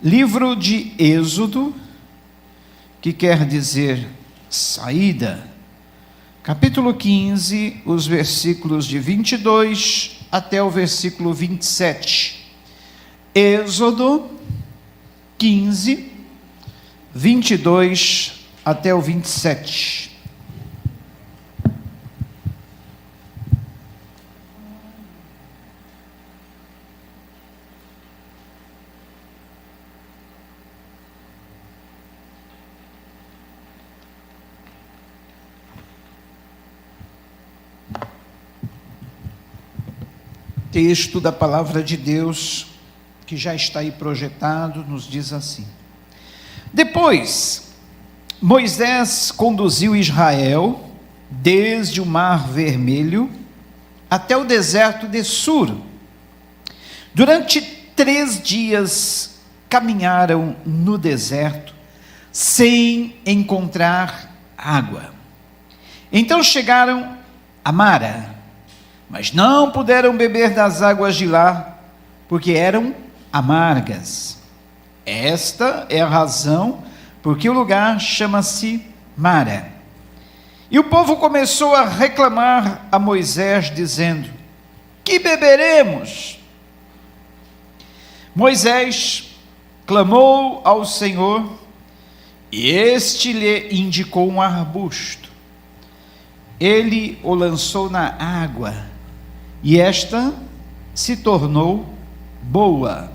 Livro de Êxodo, que quer dizer saída, capítulo 15, os versículos de 22 até o versículo 27. Êxodo 15, 22 até o 27. Texto da palavra de Deus, que já está aí projetado, nos diz assim: Depois, Moisés conduziu Israel desde o Mar Vermelho até o deserto de Sur. Durante 3 dias caminharam no deserto, sem encontrar água. Então chegaram a Mara, mas não puderam beber das águas de lá, porque eram amargas. Esta é a razão porque o lugar chama-se Mara. E o povo começou a reclamar a Moisés, dizendo: Que beberemos? Moisés clamou ao Senhor, e este lhe indicou um arbusto. Ele o lançou na água, e esta se tornou boa.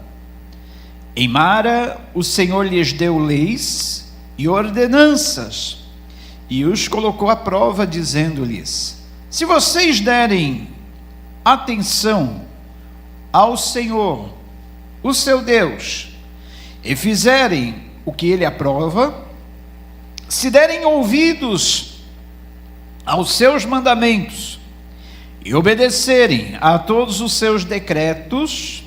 Em Mara, o Senhor lhes deu leis e ordenanças, e os colocou à prova, dizendo-lhes: Se vocês derem atenção ao Senhor, o seu Deus, e fizerem o que ele aprova, se derem ouvidos aos seus mandamentos, e obedecerem a todos os seus decretos,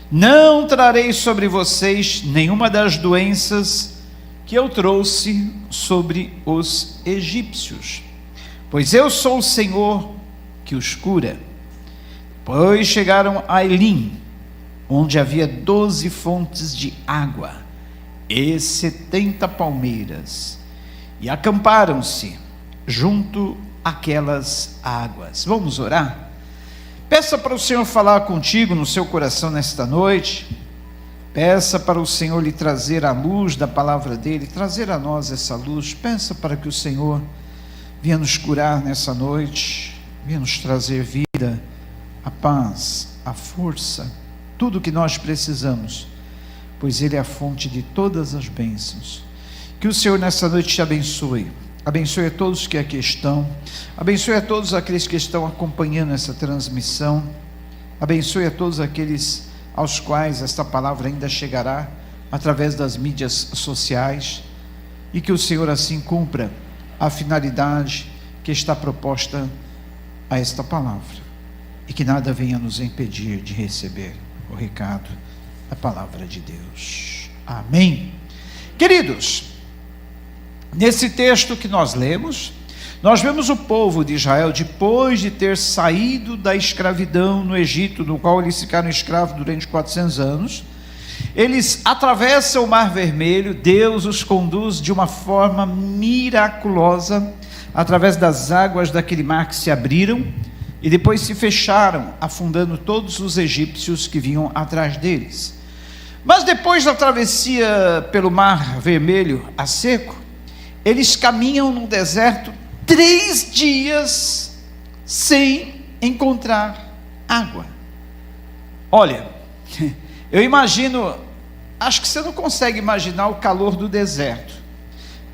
não trarei sobre vocês nenhuma das doenças que eu trouxe sobre os egípcios, pois eu sou o Senhor que os cura. Depois chegaram a Elim, onde havia 12 fontes de água e 70 palmeiras, e acamparam-se junto àquelas águas. Vamos orar? Peça para o Senhor falar contigo no seu coração nesta noite. Peça para o Senhor lhe trazer a luz da palavra dele, trazer a nós essa luz. Peça para que o Senhor venha nos curar nessa noite, venha nos trazer vida, a paz, a força, tudo o que nós precisamos, pois ele é a fonte de todas as bênçãos. Que o Senhor nessa noite te abençoe. Abençoe a todos que aqui estão, abençoe a todos aqueles que estão acompanhando essa transmissão, abençoe a todos aqueles aos quais esta palavra ainda chegará através das mídias sociais, e que o Senhor assim cumpra a finalidade que está proposta a esta palavra, e que nada venha nos impedir de receber o recado da palavra de Deus. Amém. Queridos, nesse texto que nós lemos, nós vemos o povo de Israel, depois de ter saído da escravidão no Egito, no qual eles ficaram escravos durante 400 anos, eles atravessam o Mar Vermelho. Deus os conduz de uma forma miraculosa, através das águas daquele mar que se abriram, e depois se fecharam, afundando todos os egípcios que vinham atrás deles. Mas depois da travessia pelo Mar Vermelho a seco, eles caminham no deserto 3 dias sem encontrar água. Olha, eu imagino, acho que você não consegue imaginar o calor do deserto.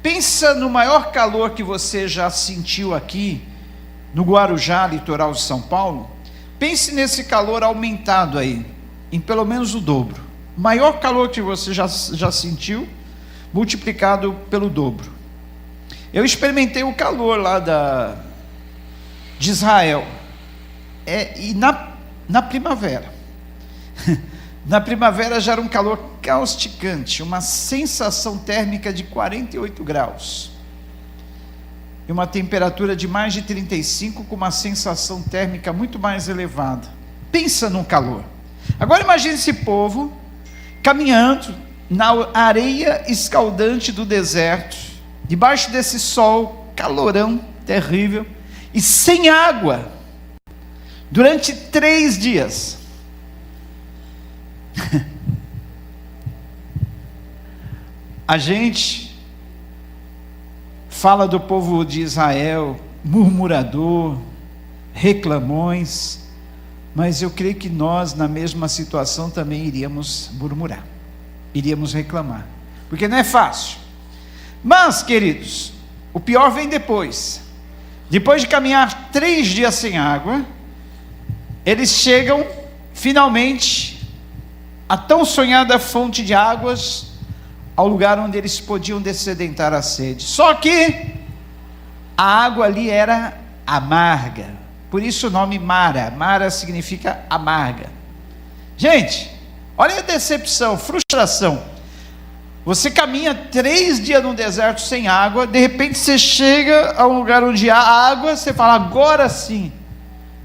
Pensa no maior calor que você já sentiu aqui no Guarujá, litoral de São Paulo. Pense nesse calor aumentado aí, em pelo menos o dobro. O maior calor que você já sentiu, multiplicado pelo dobro. Eu experimentei o calor lá de Israel, e na primavera. Na primavera já era um calor causticante, uma sensação térmica de 48 graus, e uma temperatura de mais de 35, com uma sensação térmica muito mais elevada. Pensa num calor. Agora imagine esse povo caminhando na areia escaldante do deserto, debaixo desse sol calorão terrível, e sem água, durante 3 dias. A gente fala do povo de Israel, murmurador, reclamões, mas eu creio que nós, na mesma situação, também iríamos murmurar, iríamos reclamar, porque não é fácil. Mas, queridos, o pior vem depois. Depois de caminhar 3 dias sem água, eles chegam finalmente à tão sonhada fonte de águas, ao lugar onde eles podiam dessedentar a sede. Só que a água ali era amarga, por isso o nome Mara. Mara significa amarga. Gente, olha a decepção, frustração. Você caminha 3 dias no deserto sem água, de repente você chega a um lugar onde há água, você fala, agora sim,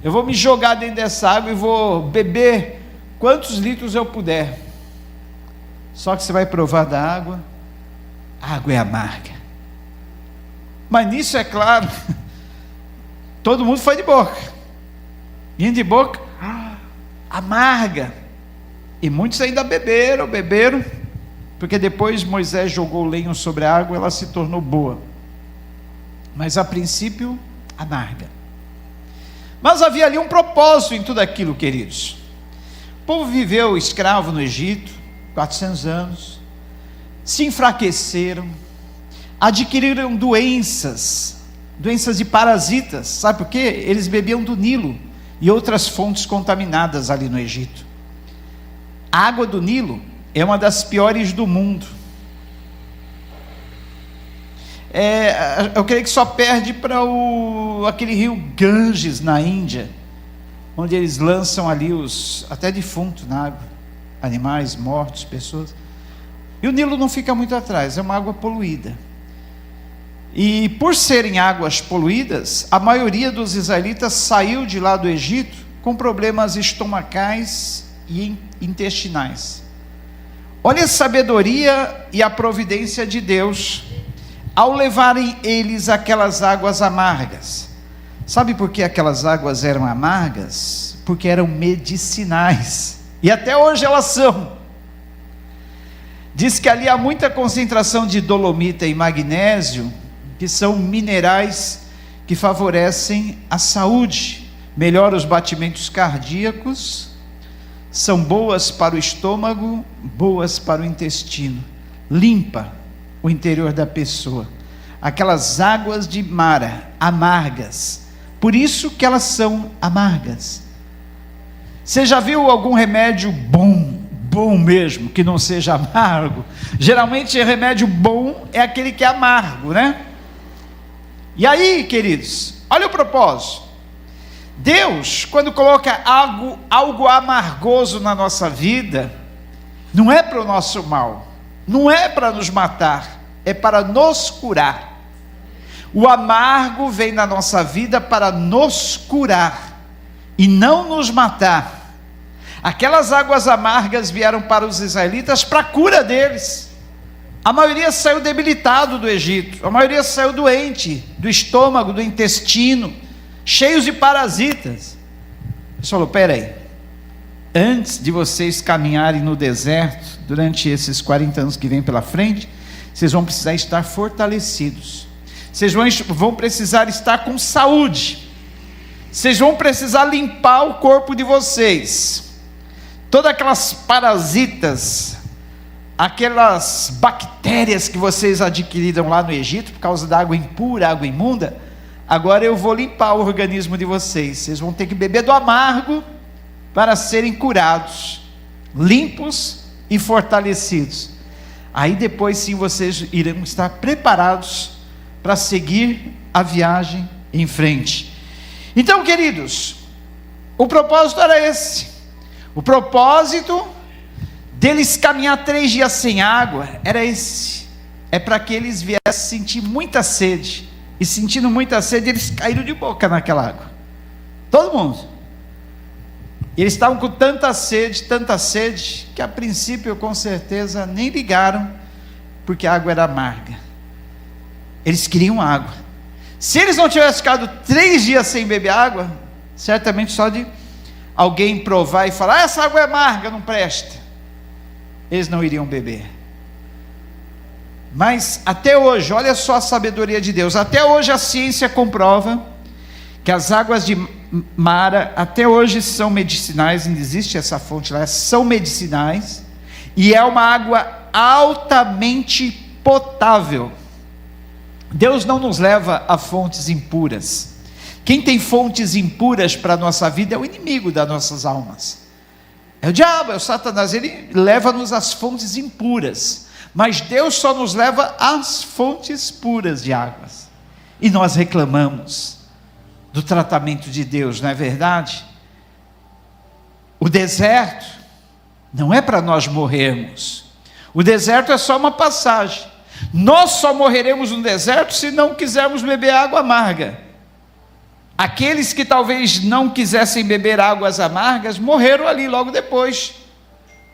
eu vou me jogar dentro dessa água e vou beber quantos litros eu puder. Só que você vai provar da água, a água é amarga. Mas nisso, é claro, todo mundo foi de boca, indo de boca, amarga. E muitos ainda beberam, porque depois Moisés jogou lenho sobre a água, ela se tornou boa. Mas a princípio, amarga. Mas havia ali um propósito em tudo aquilo, queridos. O povo viveu escravo no Egito, 400 anos, se enfraqueceram, adquiriram doenças de parasitas. Sabe por quê? Eles bebiam do Nilo e outras fontes contaminadas ali no Egito. A água do Nilo é uma das piores do mundo. Eu creio que só perde para aquele rio Ganges na Índia, onde eles lançam ali os até defuntos na água, animais mortos, pessoas. E o Nilo não fica muito atrás, é uma água poluída. E por serem águas poluídas, a maioria dos israelitas saiu de lá do Egito com problemas estomacais e intestinais. Olha a sabedoria e a providência de Deus ao levarem eles aquelas águas amargas. Sabe por que aquelas águas eram amargas? Porque eram medicinais, e até hoje elas são. Diz que ali há muita concentração de dolomita e magnésio, que são minerais que favorecem a saúde, melhoram os batimentos cardíacos, são boas para o estômago, boas para o intestino, limpa o interior da pessoa. Aquelas águas de Mara, amargas, por isso que elas são amargas. Você já viu algum remédio bom mesmo, que não seja amargo? Geralmente remédio bom é aquele que é amargo, né? E aí, queridos, olha o propósito. Deus, quando coloca algo amargoso na nossa vida, não é para o nosso mal, não é para nos matar, é para nos curar. O amargo vem na nossa vida para nos curar e não nos matar. Aquelas águas amargas vieram para os israelitas para a cura deles. A maioria saiu debilitado do Egito, a maioria saiu doente do estômago, do intestino, cheios de parasitas. Ele falou, peraí, antes de vocês caminharem no deserto, durante esses 40 anos que vem pela frente, vocês vão precisar estar fortalecidos, vocês vão precisar estar com saúde, vocês vão precisar limpar o corpo de vocês, todas aquelas parasitas, aquelas bactérias que vocês adquiriram lá no Egito, por causa da água impura, água imunda, agora eu vou limpar o organismo de vocês, vocês vão ter que beber do amargo, para serem curados, limpos e fortalecidos. Aí depois sim vocês irão estar preparados para seguir a viagem em frente. Então, queridos, o propósito era esse. O propósito deles caminhar 3 dias sem água era esse. É para que eles viessem sentir muita sede. E sentindo muita sede, eles caíram de boca naquela água. Todo mundo. E eles estavam com tanta sede, que a princípio, com certeza, nem ligaram, porque a água era amarga. Eles queriam água. Se eles não tivessem ficado 3 dias sem beber água, certamente só de alguém provar e falar: essa água é amarga, não presta, eles não iriam beber. Mas até hoje, olha só a sabedoria de Deus, até hoje a ciência comprova que as águas de Mara até hoje são medicinais. Ainda existe essa fonte lá, são medicinais, e é uma água altamente potável. Deus não nos leva a fontes impuras. Quem tem fontes impuras para a nossa vida é o inimigo das nossas almas, é o diabo, é o Satanás. Ele leva-nos às fontes impuras, mas Deus só nos leva às fontes puras de águas. E nós reclamamos do tratamento de Deus, não é verdade? O deserto não é para nós morrermos. O deserto é só uma passagem. Nós só morreremos no deserto se não quisermos beber água amarga. Aqueles que talvez não quisessem beber águas amargas morreram ali logo depois,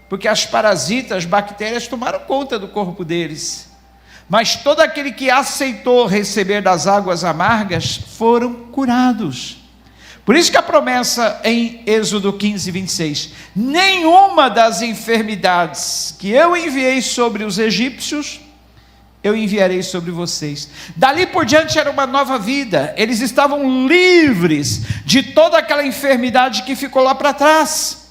porque as parasitas, as bactérias tomaram conta do corpo deles. Mas todo aquele que aceitou receber das águas amargas foram curados. Por isso que a promessa em Êxodo 15, 26, nenhuma das enfermidades que eu enviei sobre os egípcios, eu enviarei sobre vocês. Dali por diante era uma nova vida. Eles estavam livres de toda aquela enfermidade que ficou lá para trás,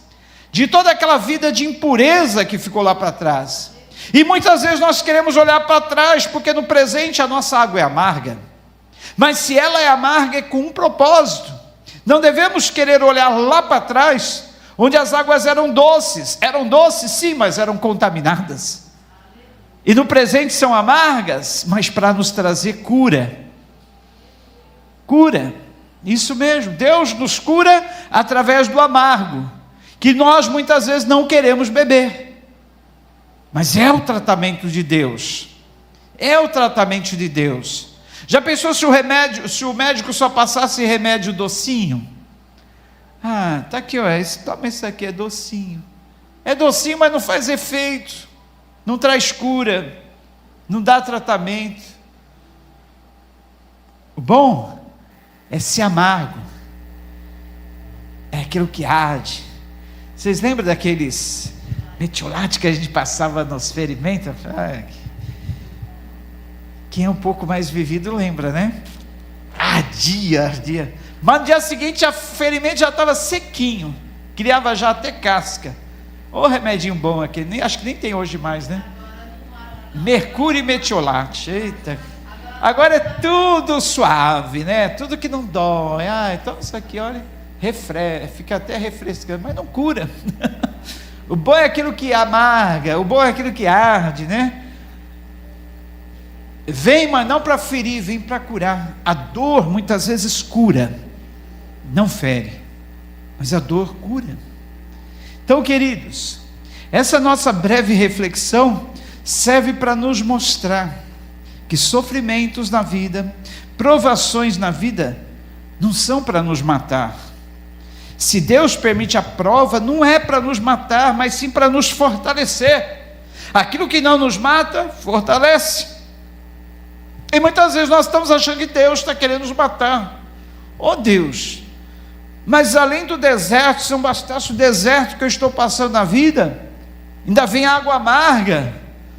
de toda aquela vida de impureza que ficou lá para trás. E muitas vezes nós queremos olhar para trás, porque no presente a nossa água é amarga. Mas se ela é amarga, é com um propósito. Não devemos querer olhar lá para trás, onde as águas eram doces sim, mas eram contaminadas. E no presente são amargas, mas para nos trazer cura. Cura, isso mesmo, Deus nos cura através do amargo, que nós muitas vezes não queremos beber. Mas é o tratamento de Deus, é o tratamento de Deus. Já pensou se o médico só passasse remédio docinho? Tá aqui, ó, toma isso aqui, é docinho, mas não faz efeito, não traz cura, não dá tratamento. O bom é ser amargo, é aquilo que arde. Vocês lembram daqueles metiolate que a gente passava nos ferimentos? Quem é um pouco mais vivido lembra, né? Ardia. Mas no dia seguinte o ferimento já estava sequinho, criava já até casca. Remedinho bom aquele, acho que nem tem hoje mais, né? Mercúrio e metiolate. Eita, agora é tudo suave, né? Tudo que não dói. Então isso aqui, olha, fica até refrescante, mas não cura. O bom é aquilo que amarga, o bom é aquilo que arde, né? Vem, mas não para ferir, vem para curar. A dor muitas vezes cura, não fere, mas a dor cura. Então, queridos, essa nossa breve reflexão serve para nos mostrar que sofrimentos na vida, provações na vida, não são para nos matar. Se Deus permite a prova, não é para nos matar, mas sim para nos fortalecer. Aquilo que não nos mata, fortalece. E muitas vezes nós estamos achando que Deus está querendo nos matar. Deus, mas além do deserto, se não bastasse o deserto que eu estou passando na vida, ainda vem água amarga.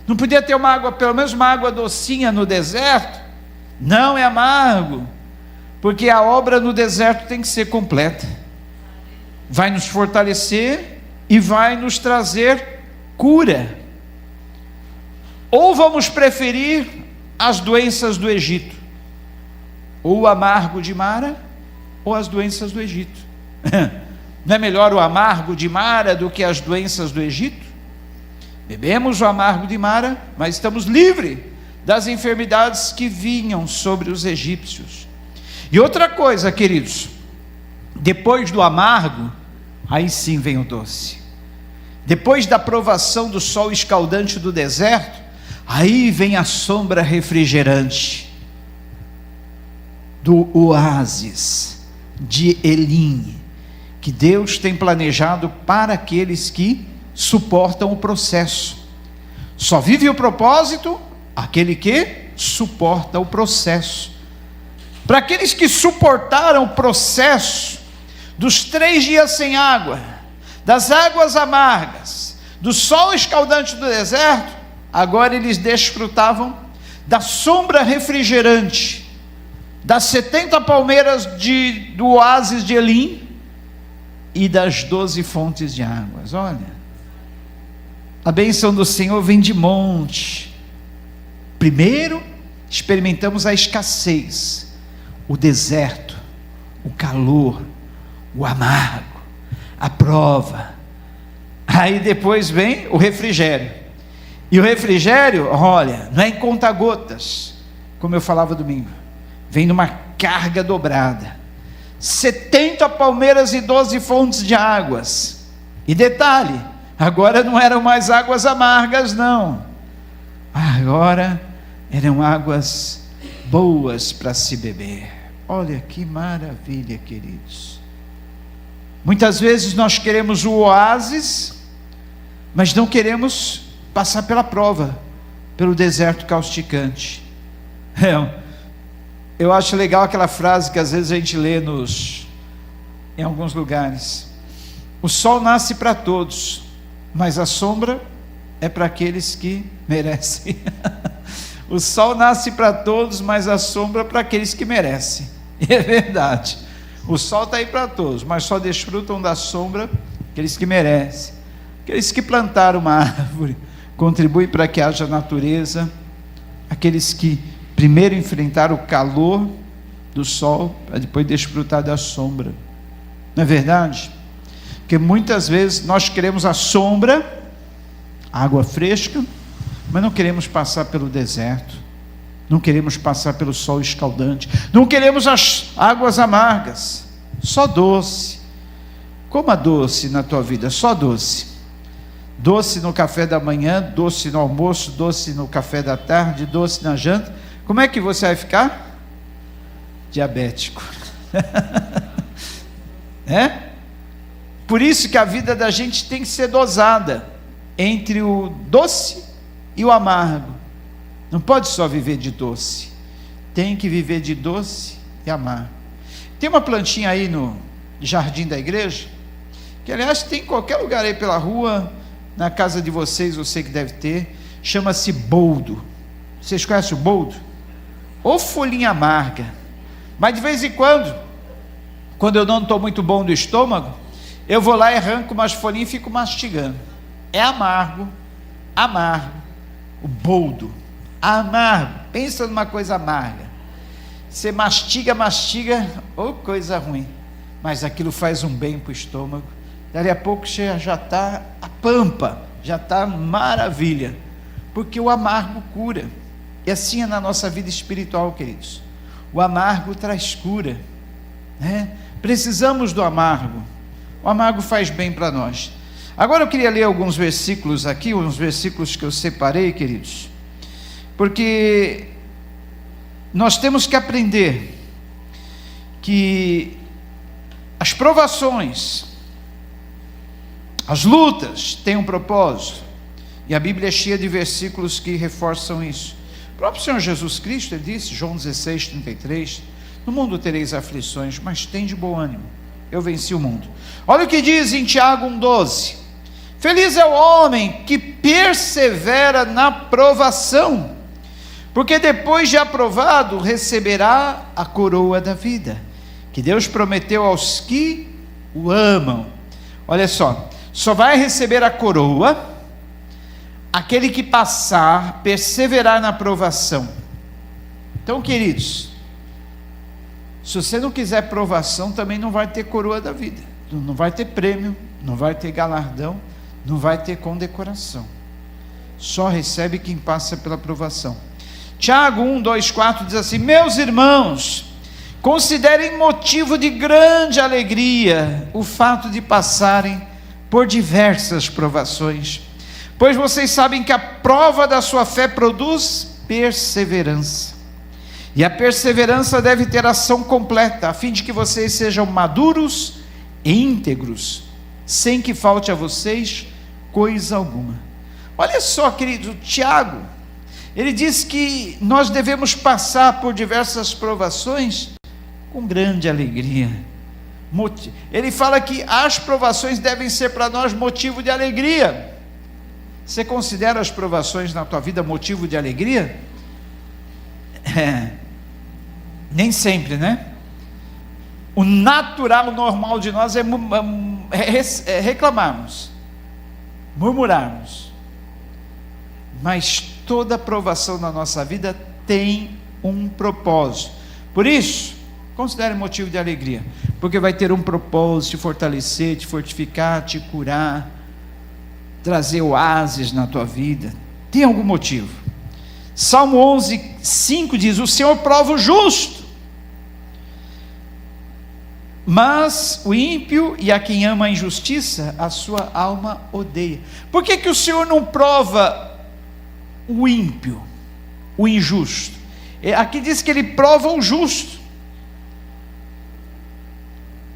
Não podia ter uma água, pelo menos uma água docinha no deserto? Não, é amargo, porque a obra no deserto tem que ser completa. Vai nos fortalecer e vai nos trazer cura. Ou vamos preferir as doenças do Egito, ou o amargo de Mara, ou as doenças do Egito. Não é melhor o amargo de Mara do que as doenças do Egito? Bebemos o amargo de Mara, mas estamos livres das enfermidades que vinham sobre os egípcios. E outra coisa, queridos, depois do amargo, aí sim vem o doce. Depois da provação do sol escaldante do deserto, aí vem a sombra refrigerante do oásis de Elim, que que Deus tem planejado para aqueles que suportam o processo. Só vive o propósito aquele que suporta o processo. Para aqueles que suportaram o processo dos 3 dias sem água, das águas amargas, do sol escaldante do deserto, agora eles desfrutavam da sombra refrigerante, das 70 palmeiras do oásis de Elim e das 12 fontes de águas. Olha, a bênção do Senhor vem de monte. Primeiro experimentamos a escassez, o deserto, o calor, o amargo, a prova. Aí depois vem o refrigério. E o refrigério, olha, não é em conta-gotas, como eu falava domingo, vem numa carga dobrada. 70 palmeiras e 12 fontes de águas. E detalhe, agora não eram mais águas amargas, não. Agora eram águas boas para se beber. Olha que maravilha, queridos. Muitas vezes nós queremos o oásis, mas não queremos passar pela prova, pelo deserto causticante. Eu acho legal aquela frase que às vezes a gente lê em alguns lugares: o sol nasce para todos, mas a sombra é para aqueles que merecem. O sol nasce para todos, mas a sombra é para aqueles que merecem. E é verdade, o sol está aí para todos, mas só desfrutam da sombra aqueles que merecem. Aqueles que plantaram uma árvore contribuem para que haja natureza. Aqueles que primeiro enfrentaram o calor do sol, para depois desfrutar da sombra. Não é verdade? Porque muitas vezes nós queremos a sombra, água fresca, mas não queremos passar pelo deserto, não queremos passar pelo sol escaldante, não queremos as águas amargas, só doce. Coma doce na tua vida, só doce. Doce no café da manhã, doce no almoço, doce no café da tarde, doce na janta. Como é que você vai ficar? Diabético. Por isso que a vida da gente tem que ser dosada entre o doce e o amargo. Não pode só viver de doce, tem que viver de doce e amargo. Tem uma plantinha aí no jardim da igreja, que aliás tem em qualquer lugar aí pela rua, na casa de vocês eu sei que deve ter, chama-se boldo. Vocês conhecem o boldo? Ou folhinha amarga, mas de vez em quando eu não estou muito bom do estômago, eu vou lá e arranco umas folhinhas e fico mastigando. É amargo, o boldo, amargo. Pensa numa coisa amarga, você mastiga, ou coisa ruim, mas aquilo faz um bem para o estômago. Dali a pouco você já está a pampa, já está maravilha, porque o amargo cura. E assim é na nossa vida espiritual, queridos. O amargo traz cura, né? Precisamos do amargo. O amargo faz bem para nós. Agora eu queria ler alguns versículos aqui, uns versículos que eu separei, queridos, porque nós temos que aprender que as provações, as lutas têm um propósito, e a Bíblia é cheia de versículos que reforçam isso. O próprio Senhor Jesus Cristo, ele disse, João 16:33, no mundo tereis aflições, mas tende bom ânimo, eu venci o mundo. Olha o que diz em Tiago 1:12, feliz é o homem que persevera na provação, porque depois de aprovado, receberá a coroa da vida, que Deus prometeu aos que o amam. Olha só vai receber a coroa aquele que perseverar na provação. Então, queridos, se você não quiser provação, também não vai ter coroa da vida, não vai ter prêmio, não vai ter galardão, não vai ter condecoração. Só recebe quem passa pela provação. Tiago 1:2-4 diz assim: meus irmãos, considerem motivo de grande alegria o fato de passarem por diversas provações, pois vocês sabem que a prova da sua fé produz perseverança, e a perseverança deve ter ação completa, a fim de que vocês sejam maduros e íntegros, sem que falte a vocês coisa alguma. Olha só, querido, Tiago, ele diz que nós devemos passar por diversas provações com grande alegria. Ele fala que as provações devem ser para nós motivo de alegria. Você considera as provações na tua vida motivo de alegria? Nem sempre, né? O natural, normal de nós é reclamarmos, murmurarmos. Mas toda provação na nossa vida tem um propósito. Por isso, considere motivo de alegria, porque vai ter um propósito: te fortalecer, te fortificar, te curar, trazer oásis na tua vida. Tem algum motivo. Salmo 11, 5 diz: o Senhor prova o justo, mas o ímpio e a quem ama a injustiça, a sua alma odeia. Por que o Senhor não prova o ímpio, o injusto? Aqui diz que ele prova o justo,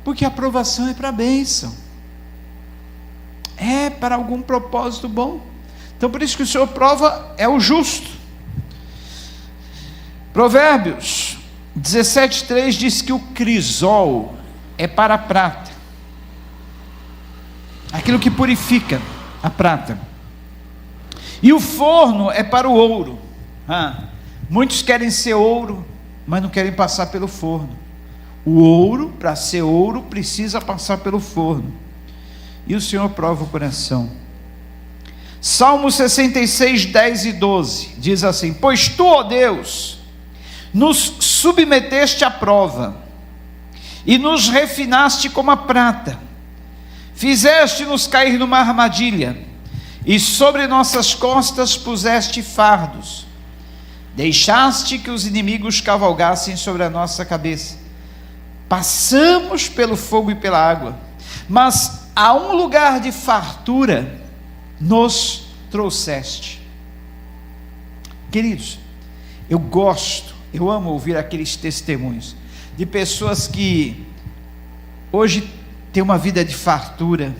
porque a provação é para a bênção, é para algum propósito bom. Então por isso que o Senhor prova é o justo. Provérbios 17:3 diz que o crisol é para a prata, aquilo que purifica a prata, e o forno é para o ouro. Muitos querem ser ouro, mas não querem passar pelo forno. O ouro, para ser ouro, precisa passar pelo forno, e o Senhor prova o coração. Salmo 66, 10 e 12 diz assim: pois tu, ó Deus, nos submeteste à prova, e nos refinaste como a prata, fizeste-nos cair numa armadilha, e sobre nossas costas puseste fardos, deixaste que os inimigos cavalgassem sobre a nossa cabeça. Passamos pelo fogo e pela água, mas a um lugar de fartura nos trouxeste. Queridos, eu amo ouvir aqueles testemunhos de pessoas que hoje têm uma vida de fartura,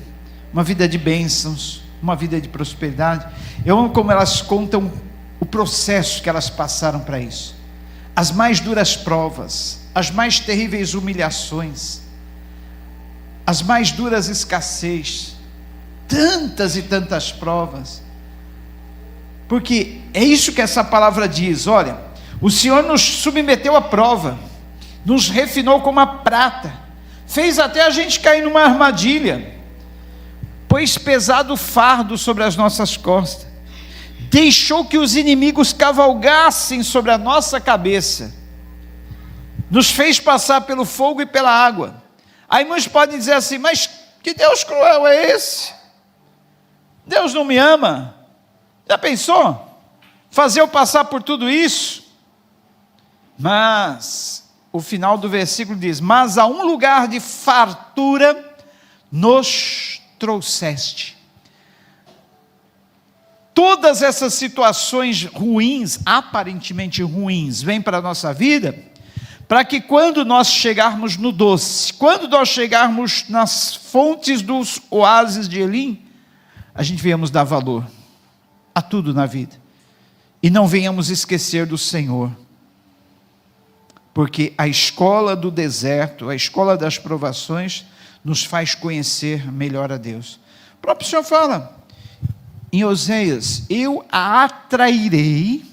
uma vida de bênçãos, uma vida de prosperidade. Eu amo como elas contam o processo que elas passaram para isso, as mais duras provas, as mais terríveis humilhações, as mais duras escassez, tantas e tantas provas, porque é isso que essa palavra diz. Olha, o Senhor nos submeteu à prova, nos refinou como a prata, fez até a gente cair numa armadilha, pôs pesado fardo sobre as nossas costas, deixou que os inimigos cavalgassem sobre a nossa cabeça, nos fez passar pelo fogo e pela água. Aí muitos podem dizer assim: mas que Deus cruel é esse? Deus não me ama? Já pensou? Fazer eu passar por tudo isso? Mas o final do versículo diz: mas a um lugar de fartura nos trouxeste. Todas essas situações ruins, aparentemente ruins, vêm para a nossa vida, para que quando nós chegarmos no doce, quando nós chegarmos nas fontes dos oásis de Elim, a gente venhamos dar valor a tudo na vida, e não venhamos esquecer do Senhor, porque a escola do deserto, a escola das provações, nos faz conhecer melhor a Deus. O próprio Senhor fala em Oséias: eu a atrairei,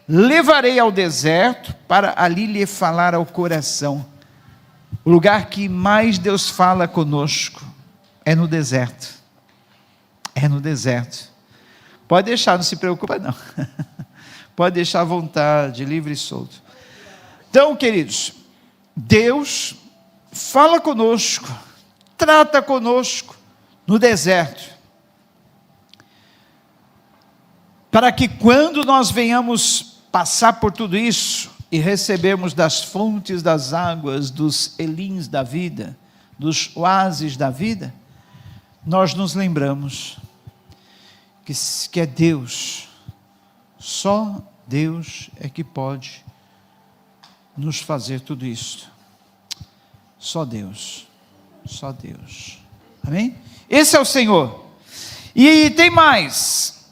levarei ao deserto, para ali lhe falar ao coração. O lugar que mais Deus fala conosco é no deserto. É no deserto. Pode deixar, não se preocupa não. Pode deixar à vontade, livre e solto. Então, queridos, Deus fala conosco, trata conosco no deserto, para que quando nós venhamos passar por tudo isso e recebermos das fontes das águas, dos elins da vida, dos oásis da vida, nós nos lembramos que é Deus, só Deus é que pode nos fazer tudo isso. Só Deus. Só Deus. Amém? Esse é o Senhor. E tem mais.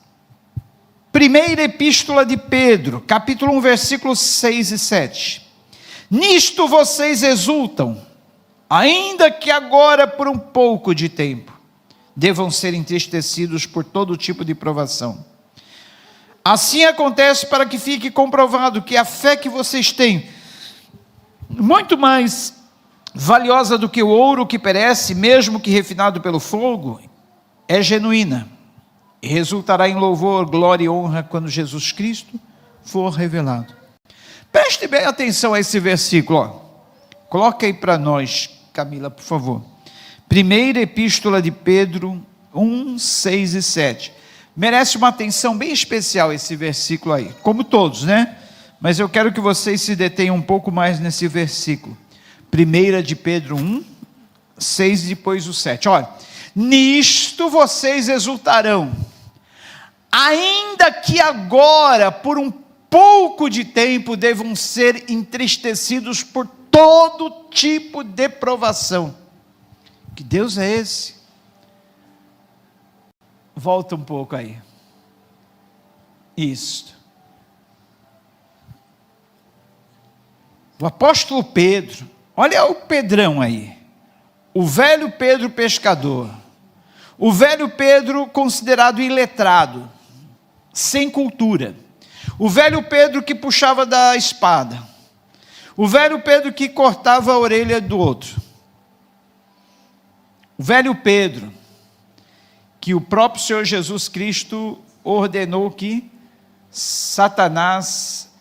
Primeira Epístola de Pedro, capítulo 1, versículos 6 e 7. Nisto vocês exultam, ainda que agora por um pouco de tempo devam ser entristecidos por todo tipo de provação. Assim acontece para que fique comprovado que a fé que vocês têm, muito mais valiosa do que o ouro que perece, mesmo que refinado pelo fogo, é genuína e resultará em louvor, glória e honra quando Jesus Cristo for revelado. Preste bem atenção a esse versículo, ó. Coloca aí para nós, Camila, por favor. Primeira Epístola de Pedro 1, 6 e 7. Merece uma atenção bem especial esse versículo aí, como todos, né? Mas eu quero que vocês se detenham um pouco mais nesse versículo. Primeira de Pedro 1, 6 e depois o 7. Olha, nisto vocês exultarão, ainda que agora, por um pouco de tempo, devam ser entristecidos por todo tipo de provação. Que Deus é esse? Volta um pouco aí. Isso. O apóstolo Pedro, olha o Pedrão aí. O velho Pedro pescador. O velho Pedro considerado iletrado, sem cultura. O velho Pedro que puxava da espada. O velho Pedro que cortava a orelha do outro. O velho Pedro que o próprio Senhor Jesus Cristo ordenou que Satanás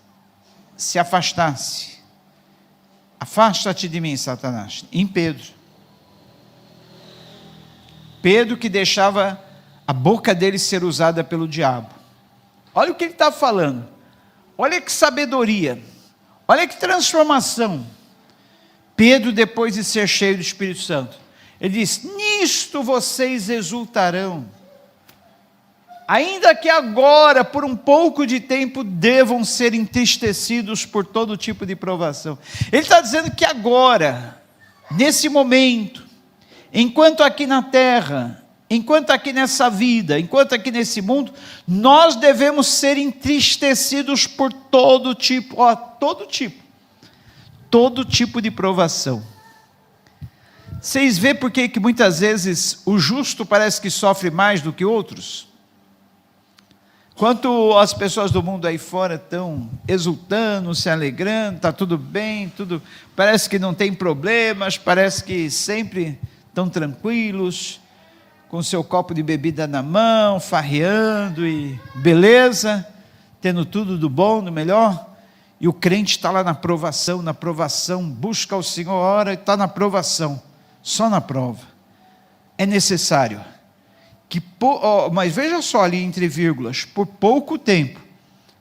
se afastasse. Afasta-te de mim, Satanás. Em Pedro. Pedro que deixava a boca dele ser usada pelo diabo. Olha o que ele está falando. Olha que sabedoria. Olha que transformação. Pedro, depois de ser cheio do Espírito Santo, ele diz: nisto vocês exultarão, ainda que agora, por um pouco de tempo, devam ser entristecidos por todo tipo de provação. Ele está dizendo que agora, nesse momento, enquanto aqui na terra, enquanto aqui nessa vida, enquanto aqui nesse mundo, nós devemos ser entristecidos por todo tipo de provação. Vocês veem por que muitas vezes o justo parece que sofre mais do que outros? Enquanto as pessoas do mundo aí fora estão exultando, se alegrando, está tudo bem, tudo, parece que não tem problemas, parece que sempre estão tranquilos, com seu copo de bebida na mão, farreando e beleza, tendo tudo do bom, do melhor, e o crente está lá na provação, busca o Senhor, ora e está na provação, só na prova. É necessário que, mas veja só ali entre vírgulas, por pouco tempo,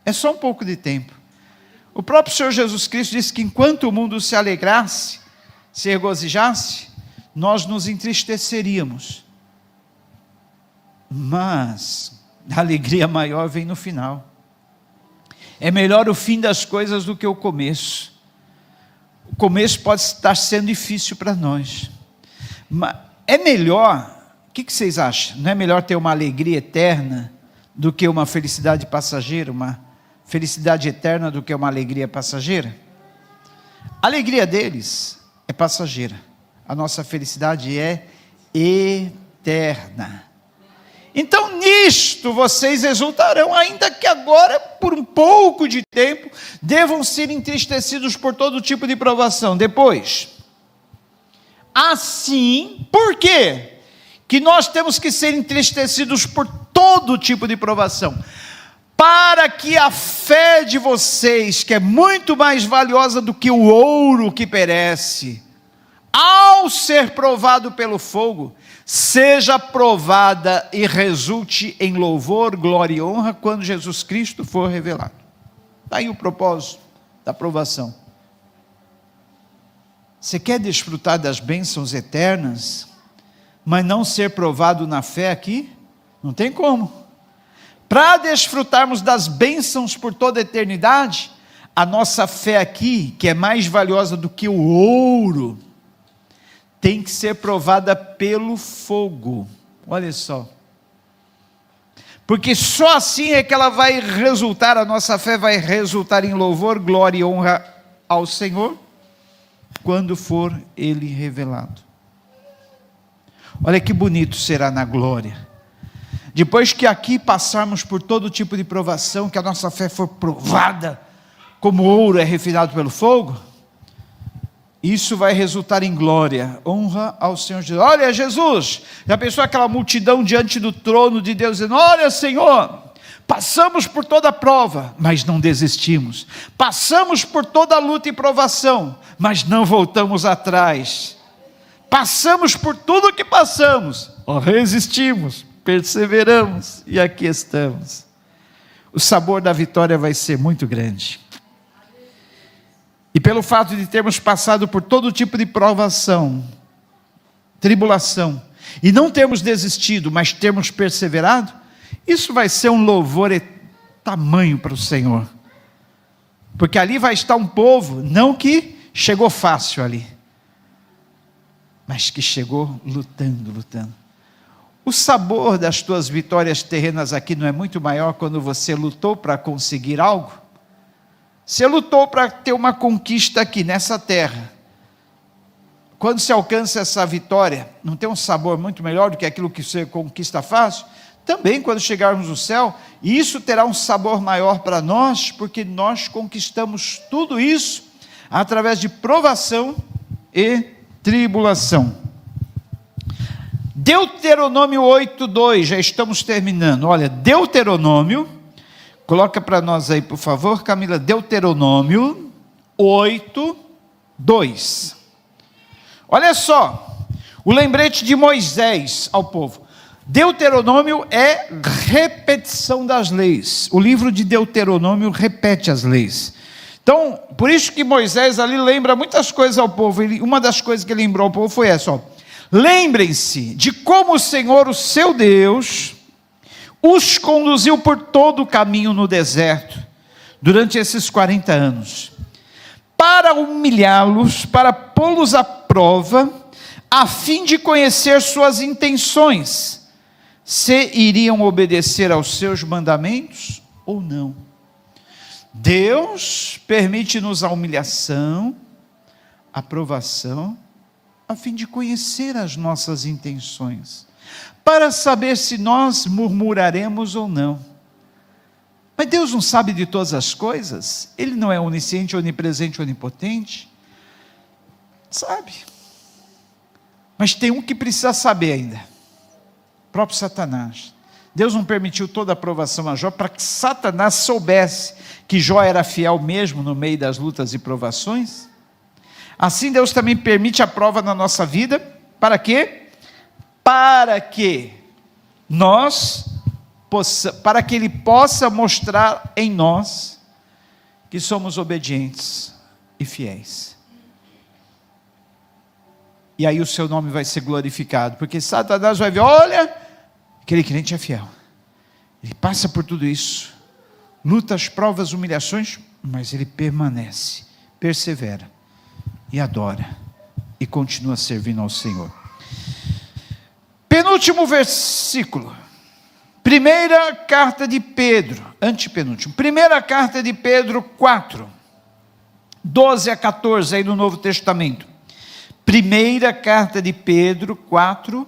é só um pouco de tempo. O próprio Senhor Jesus Cristo disse que enquanto o mundo se alegrasse, se regozijasse, nós nos entristeceríamos. Mas a alegria maior vem no final. É melhor o fim das coisas do que o começo. O começo pode estar sendo difícil para nós, mas é melhor, o que vocês acham? Não é melhor ter uma alegria eterna do que uma felicidade passageira? Uma felicidade eterna do que uma alegria passageira? A alegria deles é passageira, a nossa felicidade é eterna. Então nisto vocês exultarão, ainda que agora, por um pouco de tempo, devam ser entristecidos por todo tipo de provação. Depois, assim, por quê? Que nós temos que ser entristecidos por todo tipo de provação, para que a fé de vocês, que é muito mais valiosa do que o ouro que perece, ao ser provado pelo fogo, seja provada e resulte em louvor, glória e honra quando Jesus Cristo for revelado. Está aí o propósito da provação. Você quer desfrutar das bênçãos eternas, mas não ser provado na fé aqui? Não tem como. Para desfrutarmos das bênçãos por toda a eternidade, a nossa fé aqui, que é mais valiosa do que o ouro, tem que ser provada pelo fogo. Olha só. Porque só assim é que ela vai resultar, a nossa fé vai resultar em louvor, glória e honra ao Senhor, quando for Ele revelado. Olha que bonito será na glória. Depois que aqui passarmos por todo tipo de provação, que a nossa fé for provada, como ouro é refinado pelo fogo, isso vai resultar em glória, honra ao Senhor Jesus. Olha Jesus, já pensou aquela multidão diante do trono de Deus, dizendo, olha Senhor, passamos por toda a prova, mas não desistimos, passamos por toda a luta e provação, mas não voltamos atrás, passamos por tudo o que passamos, resistimos, perseveramos, e aqui estamos. O sabor da vitória vai ser muito grande. E pelo fato de termos passado por todo tipo de provação, tribulação, e não termos desistido, mas termos perseverado, isso vai ser um louvor tamanho para o Senhor. Porque ali vai estar um povo, não que chegou fácil ali, mas que chegou lutando. O sabor das tuas vitórias terrenas aqui não é muito maior quando você lutou para conseguir algo? Você lutou para ter uma conquista aqui nessa terra. Quando se alcança essa vitória, não tem um sabor muito melhor do que aquilo que você conquista fácil? Também quando chegarmos no céu, isso terá um sabor maior para nós, porque nós conquistamos tudo isso através de provação e tribulação. Deuteronômio 8:2, já estamos terminando. Olha, Deuteronômio, coloca para nós aí, por favor, Camila, Deuteronômio 8:2. Olha só, o lembrete de Moisés ao povo. Deuteronômio é repetição das leis. O livro de Deuteronômio repete as leis. Então, por isso que Moisés ali lembra muitas coisas ao povo. Uma das coisas que ele lembrou ao povo foi essa, ó. Lembrem-se de como o Senhor, o seu Deus, os conduziu por todo o caminho no deserto, durante esses 40 anos, para humilhá-los, para pô-los à prova, a fim de conhecer suas intenções, se iriam obedecer aos seus mandamentos ou não. Deus permite-nos a humilhação, a provação, a fim de conhecer as nossas intenções, para saber se nós murmuraremos ou não. Mas Deus não sabe de todas as coisas? Ele não é onisciente, onipresente, onipotente? Sabe. Mas tem um que precisa saber ainda. O próprio Satanás. Deus não permitiu toda a aprovação a Jó para que Satanás soubesse que Jó era fiel mesmo no meio das lutas e provações? Assim Deus também permite a prova na nossa vida, para quê? Para que Ele possa mostrar em nós que somos obedientes e fiéis. E aí o seu nome vai ser glorificado, porque Satanás vai ver, olha, aquele crente é fiel, ele passa por tudo isso, lutas, provas, humilhações, mas ele permanece, persevera, e adora, e continua servindo ao Senhor. Penúltimo versículo, primeira carta de Pedro, antepenúltimo, primeira carta de Pedro 4, 12 a 14, aí no Novo Testamento. Primeira carta de Pedro 4,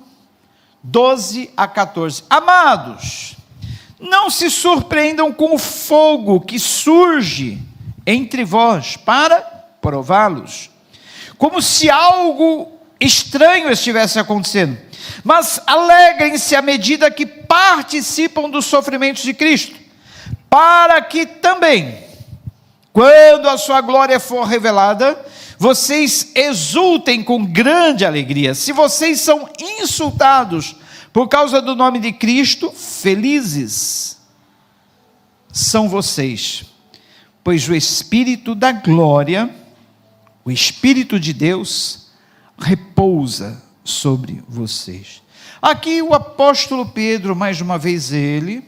12 a 14. Amados, não se surpreendam com o fogo que surge entre vós para prová-los, como se algo estranho estivesse acontecendo, mas alegrem-se à medida que participam dos sofrimentos de Cristo, para que também, quando a sua glória for revelada, vocês exultem com grande alegria. Se vocês são insultados por causa do nome de Cristo, felizes são vocês, pois o Espírito da glória, o Espírito de Deus, repousa sobre vocês. Aqui o apóstolo Pedro, mais uma vez ele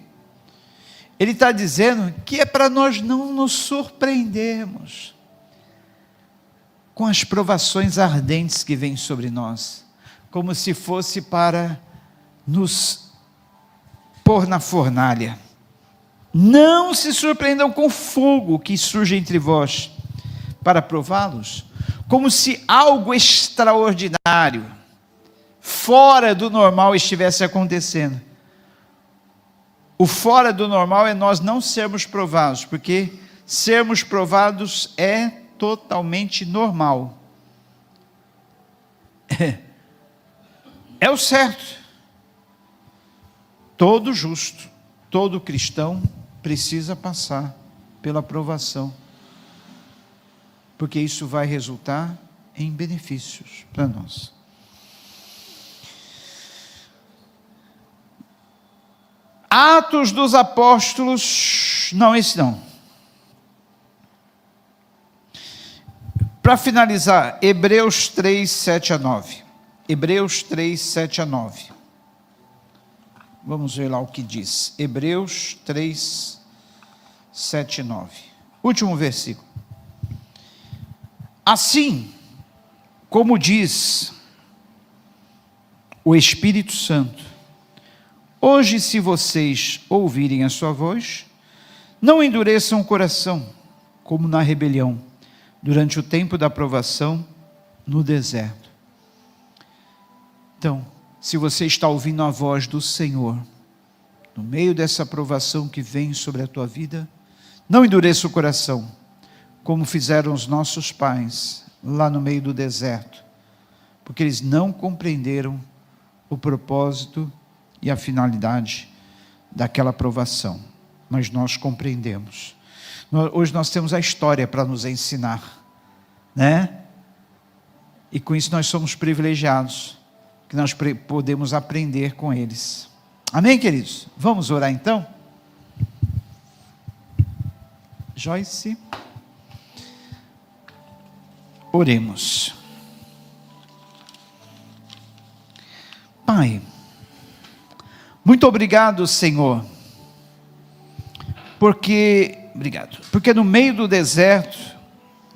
está dizendo que é para nós não nos surpreendermos. com as provações ardentes que vêm sobre nós, como se fosse para nos pôr na fornalha. Não se surpreendam com o fogo que surge entre vós, para prová-los, como se algo extraordinário, fora do normal estivesse acontecendo. O fora do normal é nós não sermos provados, porque sermos provados é totalmente normal. É o certo. Todo justo, todo cristão precisa passar pela provação, porque isso vai resultar em benefícios para nós. Atos dos Apóstolos, não, esse não. Para finalizar, Hebreus 3, 7 a 9. Hebreus 3, 7 a 9. Vamos ver lá o que diz. Hebreus 3, 7 e 9. Último versículo. Assim, como diz o Espírito Santo, hoje, se vocês ouvirem a sua voz, não endureçam o coração, como na rebelião, durante o tempo da provação no deserto. Então, se você está ouvindo a voz do Senhor, no meio dessa provação que vem sobre a tua vida, não endureça o coração, como fizeram os nossos pais, lá no meio do deserto, porque eles não compreenderam o propósito e a finalidade daquela provação, mas nós compreendemos. Hoje nós temos a história para nos ensinar, né? E com isso nós somos privilegiados, que nós podemos aprender com eles. Amém, queridos? Vamos orar então? Joyce, oremos. Pai, muito obrigado, Senhor, porque no meio do deserto,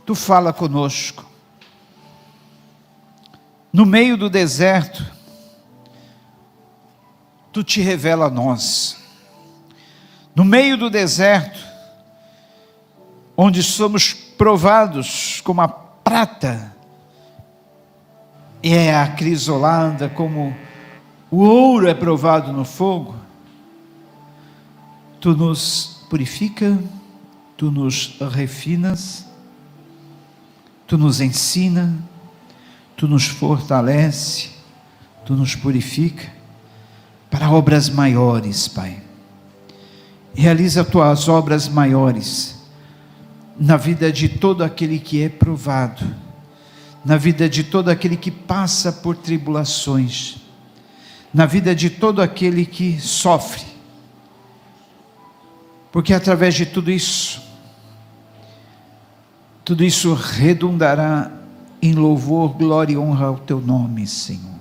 Tu fala conosco. No meio do deserto, Tu te revela a nós. No meio do deserto, onde somos provados como a prata, e é acrisolada como o ouro é provado no fogo, Tu nos purifica, Tu nos refinas, Tu nos ensina, Tu nos fortalece, Tu nos purifica, para obras maiores, Pai. Realiza Tuas obras maiores, na vida de todo aquele que é provado, na vida de todo aquele que passa por tribulações, na vida de todo aquele que sofre, porque através de tudo isso redundará em louvor, glória e honra ao Teu nome, Senhor.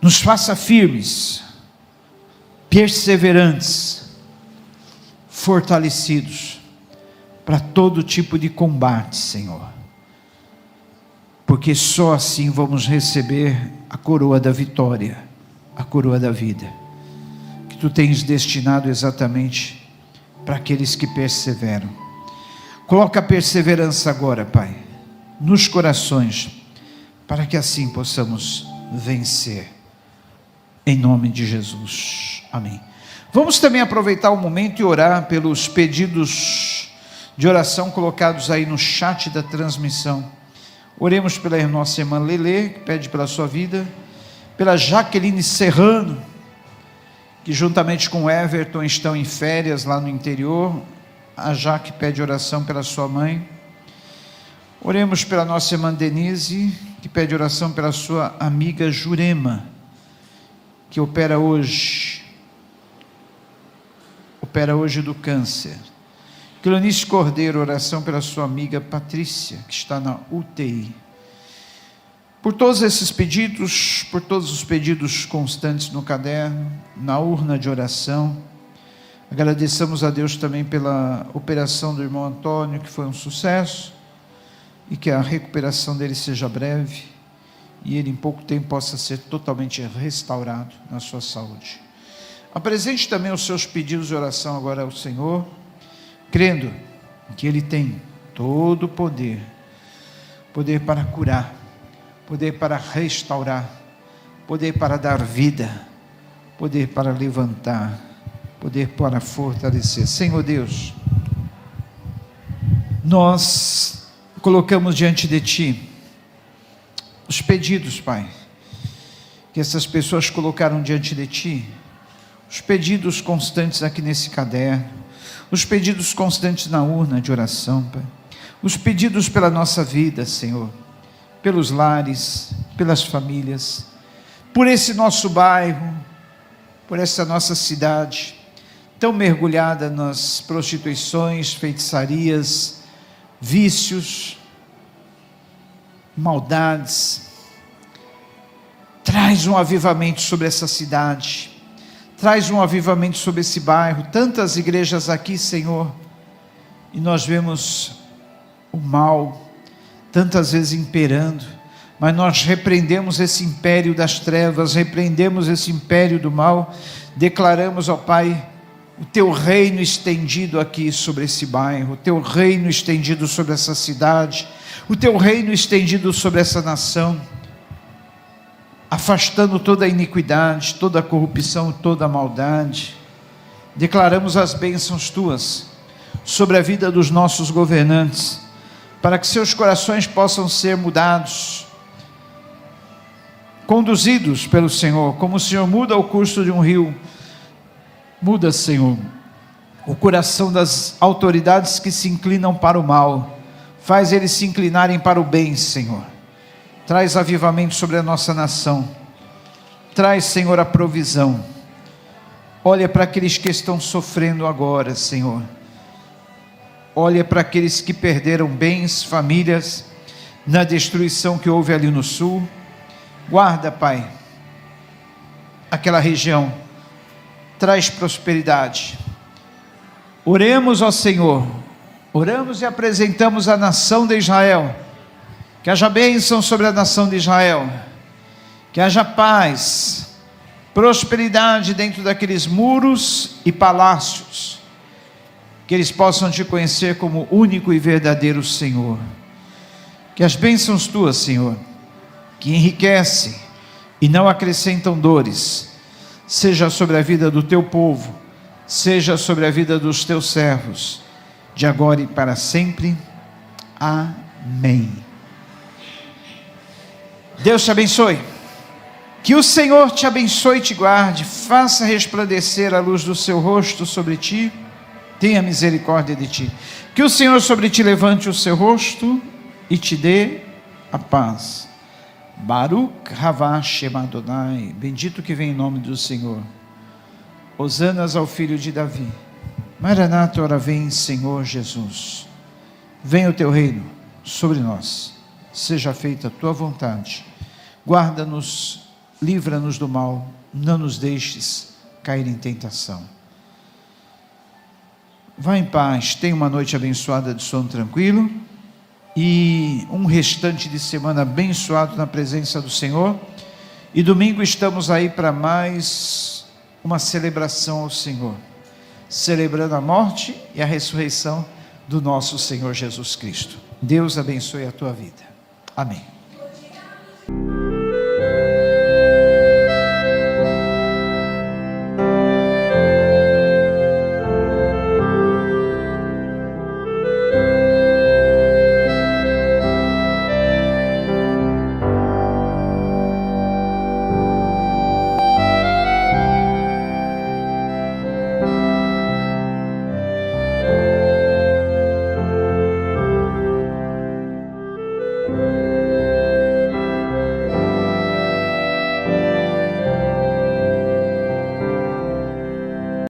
Nos faça firmes, perseverantes, fortalecidos, para todo tipo de combate, Senhor, porque só assim vamos receber a coroa da vitória, a coroa da vida, que Tu tens destinado exatamente para aqueles que perseveram. Coloca a perseverança agora, Pai, nos corações, para que assim possamos vencer, em nome de Jesus, amém. Vamos também aproveitar o momento e orar pelos pedidos de oração colocados aí no chat da transmissão. Oremos pela nossa irmã Lelê, que pede pela sua vida, pela Jaqueline Serrano, que juntamente com o Everton estão em férias lá no interior. A Jaque pede oração pela sua mãe. Oremos pela nossa irmã Denise, que pede oração pela sua amiga Jurema, que opera hoje do câncer. Cleonice Cordeiro, oração pela sua amiga Patrícia, que está na UTI. Por todos esses pedidos, por todos os pedidos constantes no caderno, na urna de oração, agradecemos a Deus também pela operação do irmão Antônio, que foi um sucesso. e que a recuperação dele seja breve e ele em pouco tempo possa ser totalmente restaurado na sua saúde. Apresente também os seus pedidos de oração agora ao Senhor, crendo que Ele tem todo o poder para curar, poder para restaurar, poder para dar vida, poder para levantar, poder para fortalecer. Senhor Deus, nós colocamos diante de Ti os pedidos, Pai, que essas pessoas colocaram diante de Ti, os pedidos constantes aqui nesse caderno, os pedidos constantes na urna de oração, Pai, os pedidos pela nossa vida, Senhor, pelos lares, pelas famílias, por esse nosso bairro, por essa nossa cidade, tão mergulhada nas prostituições, feitiçarias, vícios, maldades. Traz um avivamento sobre essa cidade, traz um avivamento sobre esse bairro, tantas igrejas aqui, Senhor, e nós vemos o mal, tantas vezes imperando, mas nós repreendemos esse império das trevas, repreendemos esse império do mal, declaramos, ó Pai, o Teu reino estendido aqui sobre esse bairro, o Teu reino estendido sobre essa cidade, o Teu reino estendido sobre essa nação, afastando toda a iniquidade, toda a corrupção, toda a maldade. Declaramos as bênçãos Tuas sobre a vida dos nossos governantes, para que seus corações possam ser mudados, conduzidos pelo Senhor, como o Senhor muda o curso de um rio. Muda, Senhor, o coração das autoridades que se inclinam para o mal, faz eles se inclinarem para o bem, Senhor. Traz avivamento sobre a nossa nação, traz, Senhor, a provisão. Olha para aqueles que estão sofrendo agora, Senhor. Olha para aqueles que perderam bens, famílias, na destruição que houve ali no sul. Guarda, Pai, aquela região, traz prosperidade. Oremos ao Senhor, oramos e apresentamos a nação de Israel, que haja bênção sobre a nação de Israel, que haja paz, prosperidade dentro daqueles muros e palácios, que eles possam Te conhecer como único e verdadeiro Senhor. Que as bênçãos Tuas, Senhor, que enriquecem e não acrescentam dores, seja sobre a vida do Teu povo, seja sobre a vida dos Teus servos, de agora e para sempre. Amém. Deus te abençoe. Que o Senhor te abençoe e te guarde, faça resplandecer a luz do seu rosto sobre ti, tenha misericórdia de ti. Que o Senhor sobre ti levante o seu rosto e te dê a paz. Baruch Havá Shem Adonai, bendito que vem em nome do Senhor. Hosanas ao filho de Davi. Maranata, ora vem, Senhor Jesus. Venha o teu reino sobre nós, seja feita a tua vontade. Guarda-nos, livra-nos do mal, não nos deixes cair em tentação. Vá em paz, tenha uma noite abençoada de sono tranquilo e um restante de semana abençoado na presença do Senhor. E domingo estamos aí para mais uma celebração ao Senhor, celebrando a morte e a ressurreição do nosso Senhor Jesus Cristo. Deus abençoe a tua vida. Amém.